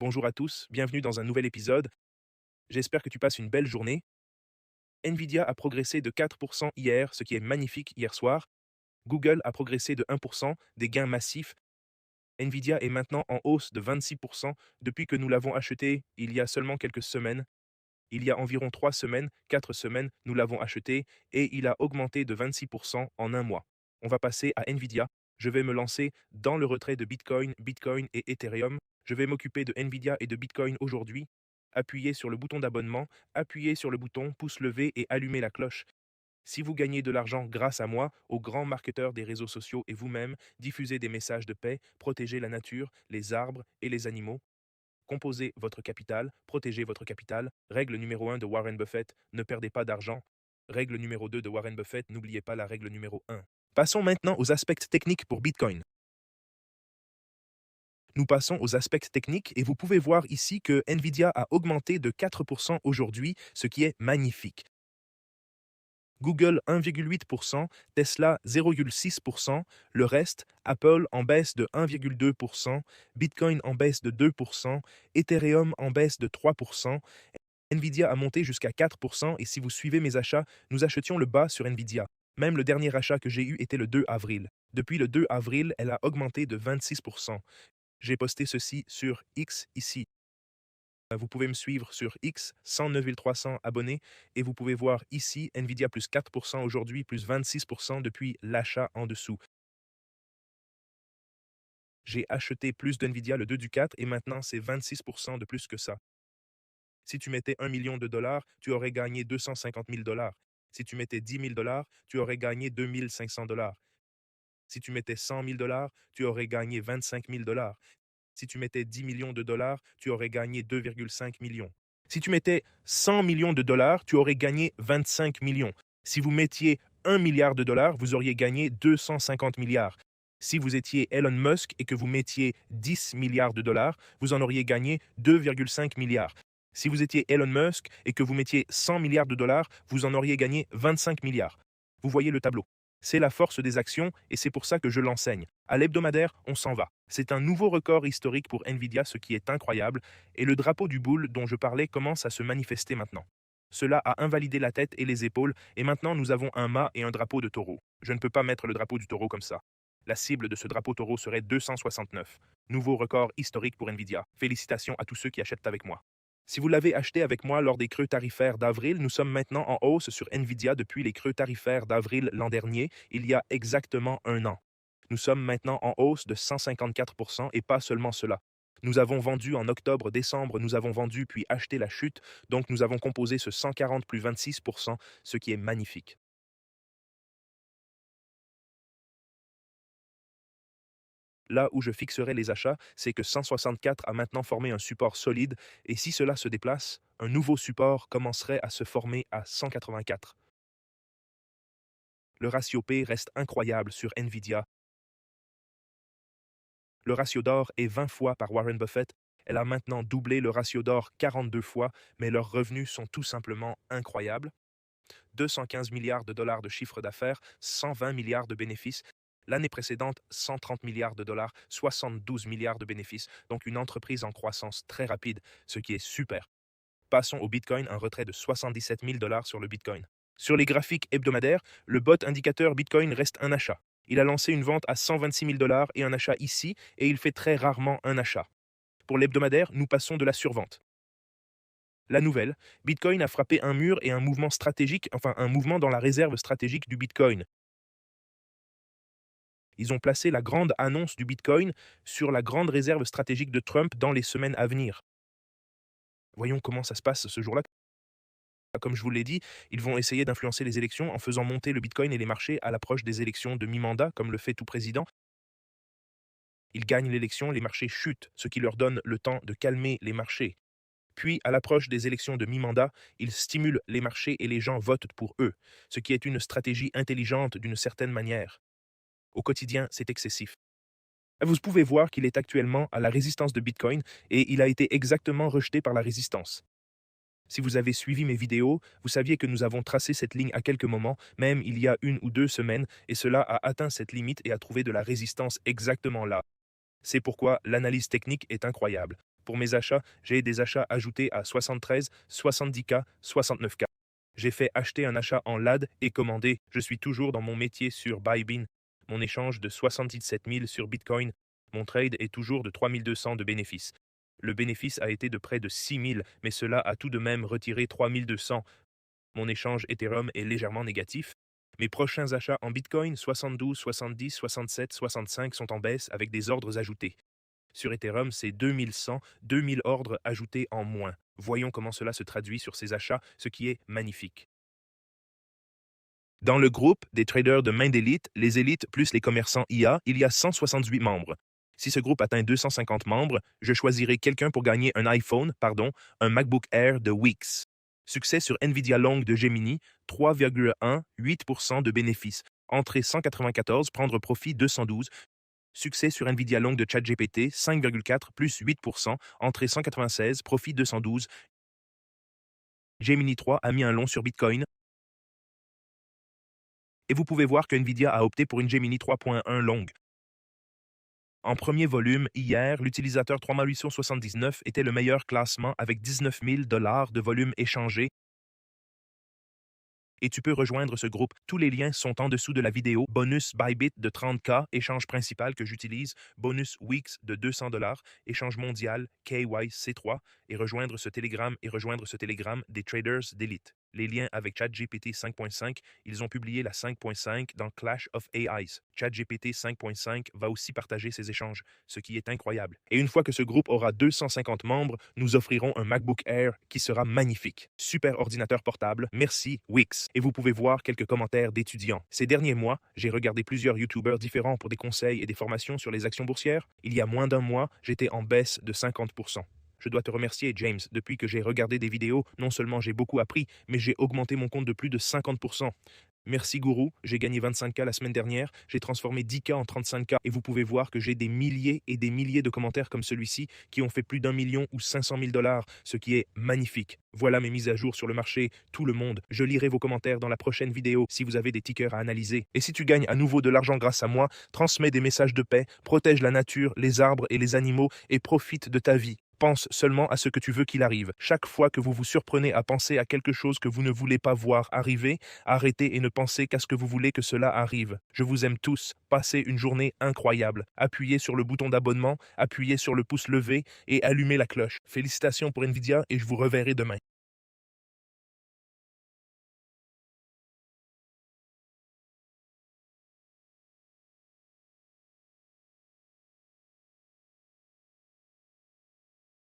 Bonjour à tous, bienvenue dans un nouvel épisode. J'espère que tu passes une belle journée. Nvidia a progressé de 4% hier, ce qui est magnifique hier soir. Google a progressé de 1%, des gains massifs. Nvidia est maintenant en hausse de 26% depuis que nous l'avons acheté il y a seulement quelques semaines. Il y a environ 3 semaines, 4 semaines, nous l'avons acheté et il a augmenté de 26% en un mois. On va passer à Nvidia. Je vais me lancer dans le retrait de Bitcoin, Bitcoin et Ethereum. Je vais m'occuper de Nvidia et de Bitcoin aujourd'hui. Appuyez sur le bouton d'abonnement, appuyez sur le bouton pouce levé et allumez la cloche. Si vous gagnez de l'argent grâce à moi, aux grands marketeurs des réseaux sociaux et vous-même, diffusez des messages de paix, protégez la nature, les arbres et les animaux. Composez votre capital, protégez votre capital. Règle numéro 1 de Warren Buffett, ne perdez pas d'argent. Règle numéro 2 de Warren Buffett, n'oubliez pas la règle numéro 1. Passons maintenant aux aspects techniques pour Bitcoin. Nous passons aux aspects techniques et vous pouvez voir ici que Nvidia a augmenté de 4% aujourd'hui, ce qui est magnifique. Google 1,8%, Tesla 0,6%, le reste, Apple en baisse de 1,2%, Bitcoin en baisse de 2%, Ethereum en baisse de 3%, Nvidia a monté jusqu'à 4% et si vous suivez mes achats, nous achetions le bas sur Nvidia. Même le dernier achat que j'ai eu était le 2 avril. Depuis le 2 avril, elle a augmenté de 26%. J'ai posté ceci sur X ici. Vous pouvez me suivre sur X, 109 300 abonnés, et vous pouvez voir ici Nvidia plus 4% aujourd'hui, plus 26% depuis l'achat en dessous. J'ai acheté plus d'Nvidia le 2 du 4 et maintenant c'est 26% de plus que ça. Si tu mettais 1 million de dollars, tu aurais gagné 250 000 dollars. Si tu mettais 10 000 dollars, tu aurais gagné 2 500 dollars. Si tu mettais 100 000 dollars, tu aurais gagné 25 000 dollars. Si tu mettais 10 millions de dollars, tu aurais gagné 2,5 millions. Si tu mettais 100 millions de dollars, tu aurais gagné 25 millions. Si vous mettiez 1 milliard de dollars, vous auriez gagné 250 milliards. Si vous étiez Elon Musk et que vous mettiez 10 milliards de dollars, vous en auriez gagné 2,5 milliards. Si vous étiez Elon Musk et que vous mettiez 100 milliards de dollars, vous en auriez gagné 25 milliards. Vous voyez le tableau. C'est la force des actions et c'est pour ça que je l'enseigne. À l'hebdomadaire, on s'en va. C'est un nouveau record historique pour Nvidia, ce qui est incroyable, et le drapeau du boule dont je parlais commence à se manifester maintenant. Cela a invalidé la tête et les épaules, et maintenant nous avons un mât et un drapeau de taureau. Je ne peux pas mettre le drapeau du taureau comme ça. La cible de ce drapeau taureau serait 269. Nouveau record historique pour Nvidia. Félicitations à tous ceux qui achètent avec moi. Si vous l'avez acheté avec moi lors des creux tarifaires d'avril, nous sommes maintenant en hausse sur Nvidia depuis les creux tarifaires d'avril l'an dernier, il y a exactement un an. Nous sommes maintenant en hausse de 154% et pas seulement cela. Nous avons vendu en octobre-décembre, nous avons vendu puis acheté la chute, donc nous avons composé ce 140 plus 26%, ce qui est magnifique. Là où je fixerai les achats, c'est que 164 a maintenant formé un support solide, et si cela se déplace, un nouveau support commencerait à se former à 184. Le ratio P reste incroyable sur Nvidia. Le ratio d'or est 20 fois par Warren Buffett. Elle a maintenant doublé le ratio d'or 42 fois, mais leurs revenus sont tout simplement incroyables. 215 milliards de dollars de chiffre d'affaires, 120 milliards de bénéfices. L'année précédente, 130 milliards de dollars, 72 milliards de bénéfices. Donc une entreprise en croissance très rapide, ce qui est super. Passons au Bitcoin, un retrait de 77 000 dollars sur le Bitcoin. Sur les graphiques hebdomadaires, le bot indicateur Bitcoin reste un achat. Il a lancé une vente à 126 000 dollars et un achat ici, et il fait très rarement un achat. Pour l'hebdomadaire, nous passons de la survente. La nouvelle, Bitcoin a frappé un mur et un mouvement stratégique, enfin un mouvement dans la réserve stratégique du Bitcoin. Ils ont placé la grande annonce du Bitcoin sur la grande réserve stratégique de Trump dans les semaines à venir. Voyons comment ça se passe ce jour-là. Comme je vous l'ai dit, ils vont essayer d'influencer les élections en faisant monter le Bitcoin et les marchés à l'approche des élections de mi-mandat, comme le fait tout président. Ils gagnent l'élection, les marchés chutent, ce qui leur donne le temps de calmer les marchés. Puis, à l'approche des élections de mi-mandat, ils stimulent les marchés et les gens votent pour eux, ce qui est une stratégie intelligente d'une certaine manière. Au quotidien, c'est excessif. Vous pouvez voir qu'il est actuellement à la résistance de Bitcoin et il a été exactement rejeté par la résistance. Si vous avez suivi mes vidéos, vous saviez que nous avons tracé cette ligne à quelques moments, même il y a 1 ou 2 semaines, et cela a atteint cette limite et a trouvé de la résistance exactement là. C'est pourquoi l'analyse technique est incroyable. Pour mes achats, j'ai des achats ajoutés à 73, 70K, 69K. J'ai fait acheter un achat en LAD et commandé. Je suis toujours dans mon métier sur Bybin. Mon échange de 77 000 sur Bitcoin. Mon trade est toujours de 3200 de bénéfices. Le bénéfice a été de près de 6 000, mais cela a tout de même retiré 3200. Mon échange Ethereum est légèrement négatif. Mes prochains achats en Bitcoin 72, 70, 67, 65 sont en baisse avec des ordres ajoutés. Sur Ethereum, c'est 2100, 2000 ordres ajoutés en moins. Voyons comment cela se traduit sur ces achats, ce qui est magnifique. Dans le groupe des traders de main d'élite, les élites plus les commerçants IA, il y a 168 membres. Si ce groupe atteint 250 membres, je choisirai quelqu'un pour gagner un MacBook Air de Wix. Succès sur Nvidia Long de Gemini, 3,18% de bénéfices. Entrée 194, prendre profit 212. Succès sur Nvidia Long de ChatGPT, 5,4 plus 8%. Entrée 196, profit 212. Gemini 3 a mis un long sur Bitcoin. Et vous pouvez voir que Nvidia a opté pour une Gemini 3.1 longue. En premier volume, hier, l'utilisateur 3879 était le meilleur classement avec 19 000 $ de volume échangé. Et tu peux rejoindre ce groupe. Tous les liens sont en dessous de la vidéo. Bonus Bybit de 30K, échange principal que j'utilise. Bonus Wix de 200 $, échange mondial KYC3 et rejoindre ce Telegram des traders d'élite. Les liens avec ChatGPT 5.5, ils ont publié la 5.5 dans Clash of AIs. ChatGPT 5.5 va aussi partager ces échanges, ce qui est incroyable. Et une fois que ce groupe aura 250 membres, nous offrirons un MacBook Air qui sera magnifique. Super ordinateur portable, merci Wix. Et vous pouvez voir quelques commentaires d'étudiants. Ces derniers mois, j'ai regardé plusieurs YouTubers différents pour des conseils et des formations sur les actions boursières. Il y a moins d'un mois, j'étais en baisse de 50%. Je dois te remercier, James. Depuis que j'ai regardé des vidéos, non seulement j'ai beaucoup appris, mais j'ai augmenté mon compte de plus de 50%. Merci, Gourou. J'ai gagné 25K la semaine dernière. J'ai transformé 10K en 35K. Et vous pouvez voir que j'ai des milliers et des milliers de commentaires comme celui-ci qui ont fait plus d'1 million ou 500 000 $, ce qui est magnifique. Voilà mes mises à jour sur le marché, tout le monde. Je lirai vos commentaires dans la prochaine vidéo si vous avez des tickers à analyser. Et si tu gagnes à nouveau de l'argent grâce à moi, transmets des messages de paix, protège la nature, les arbres et les animaux et profite de ta vie. Pense seulement à ce que tu veux qu'il arrive. Chaque fois que vous vous surprenez à penser à quelque chose que vous ne voulez pas voir arriver, arrêtez et ne pensez qu'à ce que vous voulez que cela arrive. Je vous aime tous. Passez une journée incroyable. Appuyez sur le bouton d'abonnement, appuyez sur le pouce levé et allumez la cloche. Félicitations pour Nvidia et je vous reverrai demain.